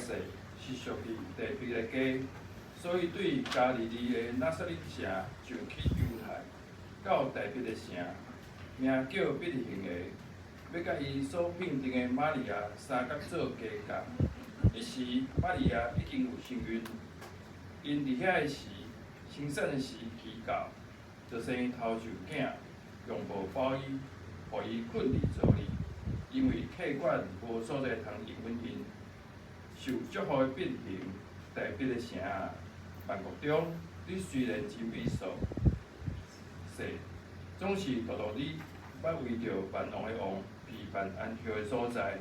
世是属于大卫的家，所以对加利利的拿撒勒城就去犹太，到大卫的城，名叫伯利恒的，要甲伊所聘定的玛利亚三角做家教。迄时玛利亚已经有身孕，因伫遐的时生产的时期到，就生头就囝，用无包伊，互伊困伫座里，因为客馆无所在通应允因。受祝福的伯利恒，大卫的城，万国中，你虽然真猥琐，总是独独你捌为着万王的王，陪伴安息的所在。